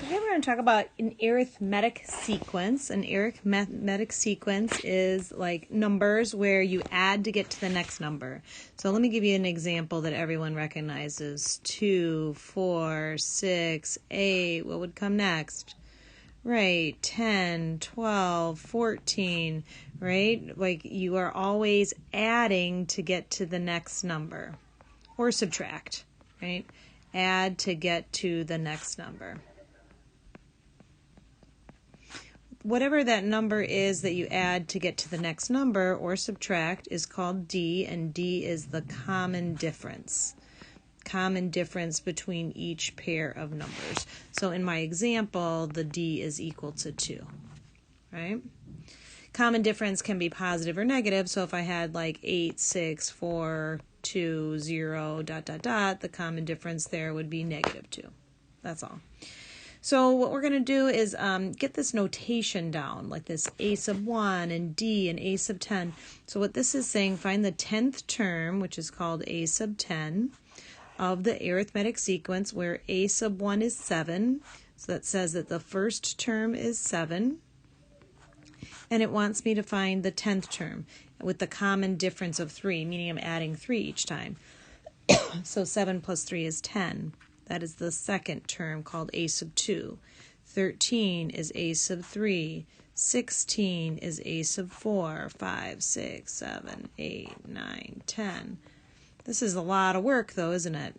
Today we're going to talk about an arithmetic sequence. An arithmetic sequence is like numbers where you add to get to the next number. So let me give you an example that everyone recognizes. 2, 4, 6, 8. What would come next? Right, 10, 12, 14, right? Like you are always adding to get to the next number. Or subtract, right? Add to get to the next number. Whatever that number is that you add to get to the next number or subtract is called D, and D is the common difference. Common difference between each pair of numbers. So in my example, the D is equal to 2, right? Common difference can be positive or negative, so if I had like 8, 6, 4, 2, 0, ... the common difference there would be negative 2. That's all. So what we're going to do is get this notation down, like this a sub 1 and D and a sub 10. So what this is saying, find the 10th term, which is called a sub 10, of the arithmetic sequence where a sub 1 is 7. So that says that the first term is 7. And it wants me to find the 10th term with the common difference of 3, meaning I'm adding 3 each time. So 7 plus 3 is 10. That is the second term called a sub 2. 13 is a sub 3. 16 is a sub 4. 5, 6, 7, 8, 9, 10. This is a lot of work, though, isn't it?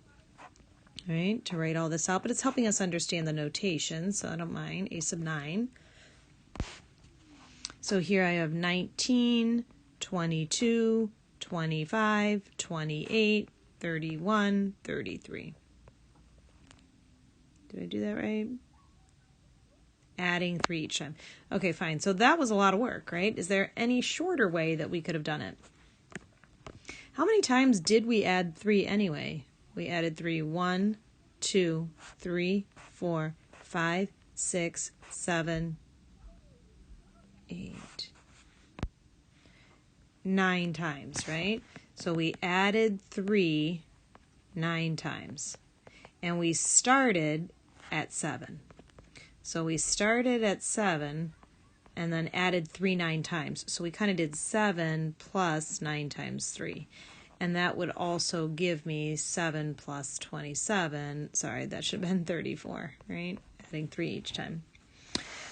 Right, to write all this out, but it's helping us understand the notation, so I don't mind. A sub 9. So here I have 19, 22, 25, 28, 31, 33. Did I do that right? Adding 3 each time. Okay, fine. So that was a lot of work, right? Is there any shorter way that we could have done it? How many times did we add 3 anyway? We added 3. 1, 2, 3, 4, 5, 6, 7, 8, 9 times, right? So we added 3 9 times. And we started at 7. So we started at 7 and then added 3 9 times. So we kind of did 7 plus 9 times 3. And that would also give me 7 plus 27. Sorry, that should have been 34, right? Adding 3 each time.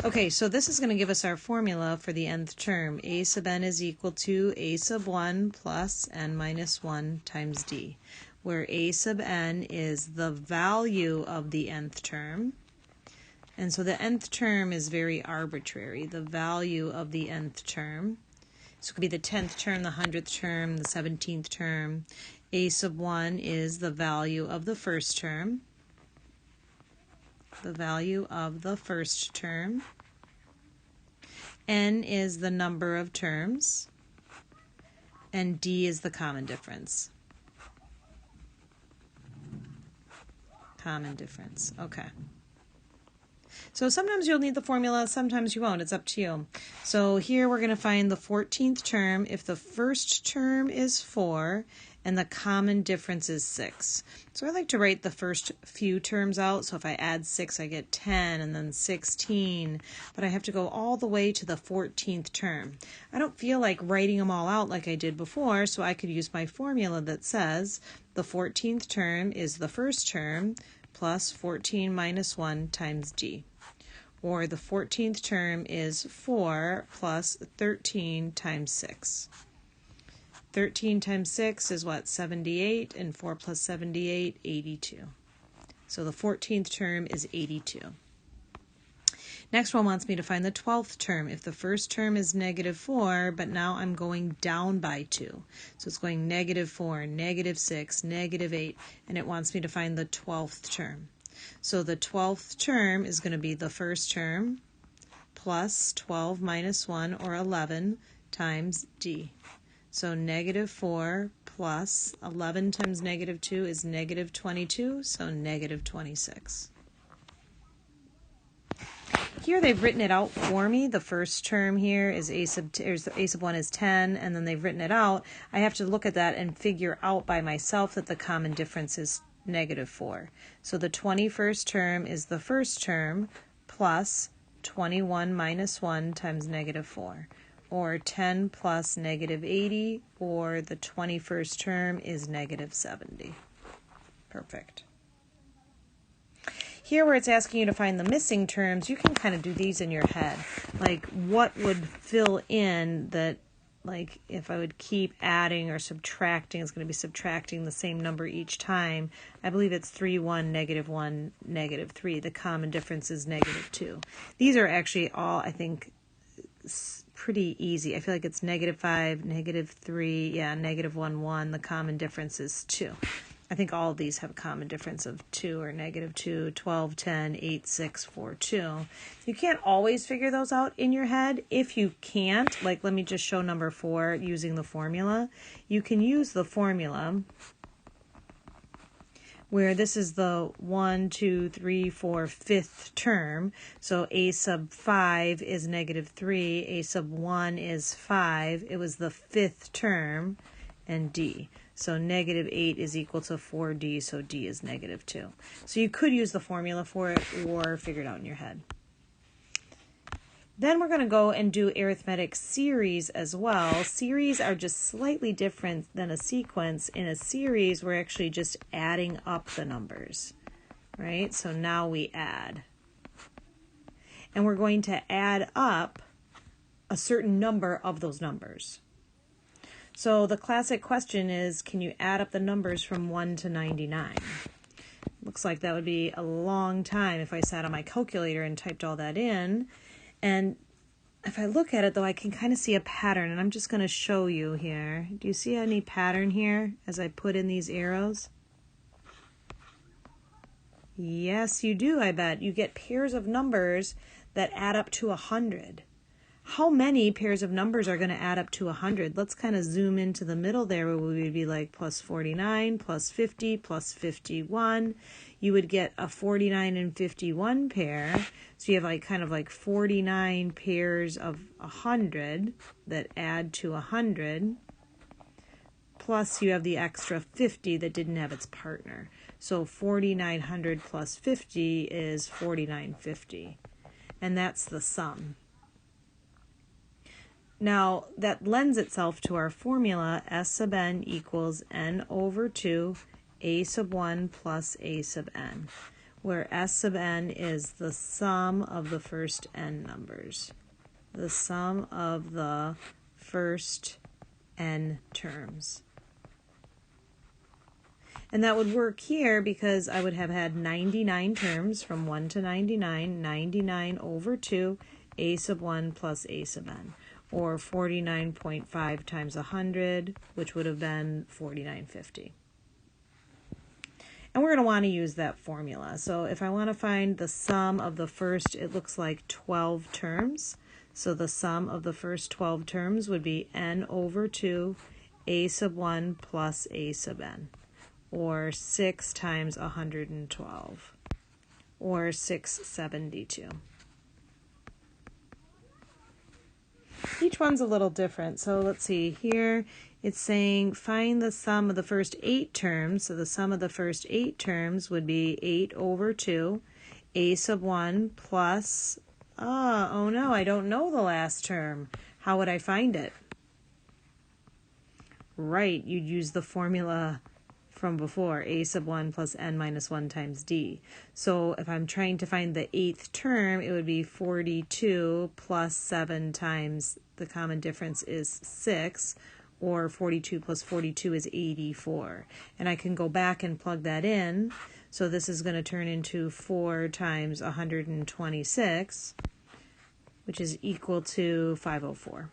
Okay, so this is going to give us our formula for the nth term. A sub n is equal to a sub 1 plus n minus 1 times d, where a sub n is the value of the nth term. And so the nth term is very arbitrary, the value of the nth term. So it could be the 10th term, the 100th term, the 17th term. A sub 1 is the value of the first term. The value of the first term. N is the number of terms. And D is the common difference. Common difference. Okay. So sometimes you'll need the formula, sometimes you won't. It's up to you. So here we're going to find the 14th term if the first term is 4 and the common difference is 6. So I like to write the first few terms out. So if I add 6, I get 10 and then 16. But I have to go all the way to the 14th term. I don't feel like writing them all out like I did before, so I could use my formula that says the 14th term is the first term plus 14 minus 1 times d. Or the 14th term is 4 plus 13 times 6. 13 times 6 is what? 78, and 4 plus 78, 82. So the 14th term is 82. Next one wants me to find the 12th term. If the first term is negative 4, but now I'm going down by 2. So it's going negative 4, negative 6, negative 8, and it wants me to find the 12th term. So the 12th term is going to be the first term plus 12 minus 1, or 11, times d. So negative 4 plus 11 times negative 2 is negative 22, so negative 26. Here they've written it out for me. The first term here is a sub 1 is 10, and then they've written it out. I have to look at that and figure out by myself that the common difference is negative 4. So the 21st term is the first term plus 21 minus 1 times negative 4, or 10 plus negative 80, or the 21st term is negative 70. Perfect. Here where it's asking you to find the missing terms, you can kind of do these in your head. Like what would fill in that, like if I would keep adding or subtracting, it's going to be subtracting the same number each time. I believe it's 3, 1, negative 3. The common difference is negative 2. These are actually all, I think, pretty easy. I feel like it's negative 5, negative 3, yeah, negative 1, 1. The common difference is 2. I think all of these have a common difference of 2 or negative 2, 12, 10, 8, 6, 4, 2. You can't always figure those out in your head. If you can't, like let me just show number 4 using the formula. You can use the formula where this is the 1, 2, 3, 4, 5th term. So a sub 5 is negative 3, a sub 1 is 5. It was the 5th term, and d. So negative 8 is equal to 4d, so d is negative 2. So you could use the formula for it or figure it out in your head. Then we're going to go and do arithmetic series as well. Series are just slightly different than a sequence. In a series, we're actually just adding up the numbers, right? So now we add. And we're going to add up a certain number of those numbers. So the classic question is, can you add up the numbers from 1 to 99? Looks like that would be a long time if I sat on my calculator and typed all that in. And if I look at it, though, I can kind of see a pattern, and I'm just going to show you here. Do you see any pattern here as I put in these arrows? Yes, you do, I bet. You get pairs of numbers that add up to 100. How many pairs of numbers are going to add up to 100? Let's kind of zoom into the middle there where we would be like plus 49, plus 50, plus 51. You would get a 49 and 51 pair. So you have like kind of like 49 pairs of 100 that add to 100. Plus you have the extra 50 that didn't have its partner. So 4900 plus 50 is 4950. And that's the sum. Now, that lends itself to our formula, S sub n equals n over 2, a sub 1 plus a sub n, where S sub n is the sum of the first n numbers, the sum of the first n terms. And that would work here because I would have had 99 terms from 1 to 99, 99 over 2, a sub 1 plus a sub n. Or 49.5 times 100, which would have been 4950. And we're going to want to use that formula. So if I want to find the sum of the first, it looks like 12 terms. So the sum of the first 12 terms would be n over 2, a sub 1 plus a sub n, or 6 times 112, or 672. Each one's a little different. So let's see, here it's saying find the sum of the first 8 terms. So the sum of the first 8 terms would be 8 over 2, a sub 1 plus, oh no, I don't know the last term. How would I find it? Right, you'd use the formula from before, a sub 1 plus n minus 1 times d. So if I'm trying to find the 8th term, it would be 42 plus 7 times the common difference is 6, or 42 plus 42 is 84. And I can go back and plug that in. So this is going to turn into 4 times 126, which is equal to 504.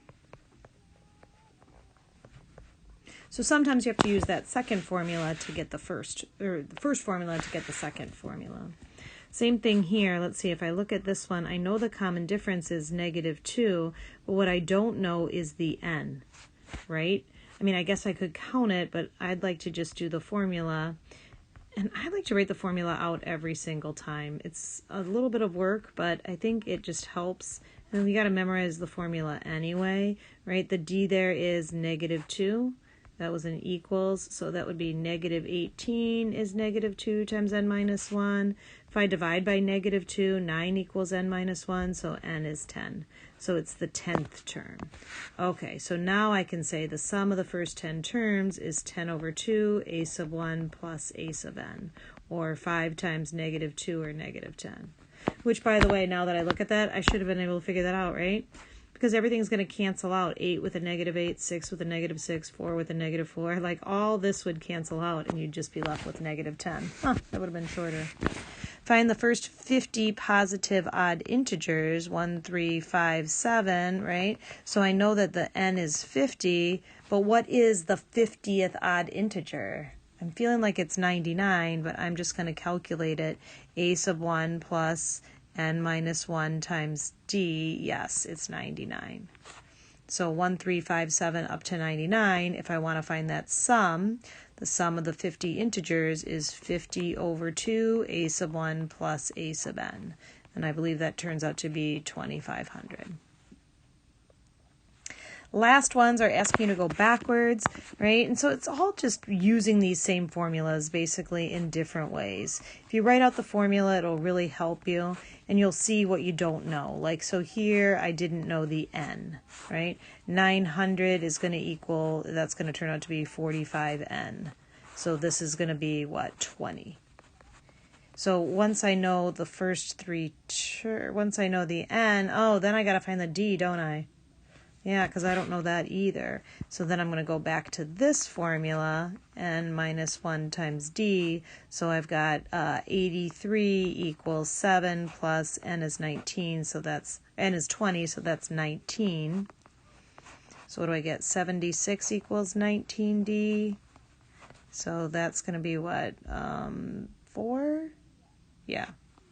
So sometimes you have to use that second formula to get the first, or the first formula to get the second formula. Same thing here. Let's see, if I look at this one, I know the common difference is negative 2, but what I don't know is the n, right? I mean, I guess I could count it, but I'd like to just do the formula. And I like to write the formula out every single time. It's a little bit of work, but I think it just helps. And we got to memorize the formula anyway, right? The d there is negative 2. That was an equals, so that would be negative 18 is negative 2 times n minus 1. If I divide by negative 2, 9 equals n minus 1, so n is 10. So it's the 10th term. Okay, so now I can say the sum of the first 10 terms is 10 over 2, a sub 1 plus a sub n, or 5 times negative 2 or negative 10. Which, by the way, now that I look at that, I should have been able to figure that out, right? Because everything's going to cancel out. 8 with a negative 8, 6 with a negative 6, 4 with a negative 4. Like, all this would cancel out, and you'd just be left with negative 10. That would have been shorter. Find the first 50 positive odd integers, 1, 3, 5, 7, right? So I know that the n is 50, but what is the 50th odd integer? I'm feeling like it's 99, but I'm just going to calculate it. A sub 1 plus n minus 1 times d. Yes, it's 99. So 1, 3, 5, 7 up to 99. If I want to find that sum, the sum of the 50 integers is 50 over 2, a sub 1 plus a sub n. And I believe that turns out to be 2,500. Last ones are asking you to go backwards, right? And so it's all just using these same formulas basically in different ways. If you write out the formula, it'll really help you, and you'll see what you don't know. Like, so here I didn't know the n, right? 900 is going to equal, that's going to turn out to be 45n. So this is going to be, what, 20. So once I know the first three, once I know the n, oh, then I got to find the d, don't I? Yeah, because I don't know that either. So then I'm going to go back to this formula, n minus 1 times d. So I've got 83 equals 7 plus n is 19, so that's, n is 20, so that's 19. So what do I get? 76 equals 19d. So that's going to be what? 4? Yeah,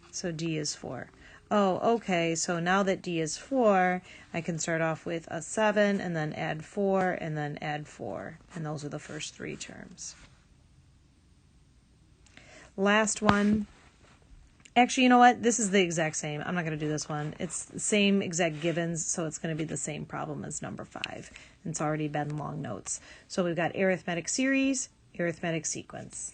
so d is 4. Oh, okay, so now that d is 4, I can start off with a 7 and then add 4 and then add 4. And those are the first 3 terms. Last one. Actually, you know what? This is the exact same. I'm not going to do this one. It's the same exact givens, so it's going to be the same problem as number 5. It's already been long notes. So we've got arithmetic series, arithmetic sequence.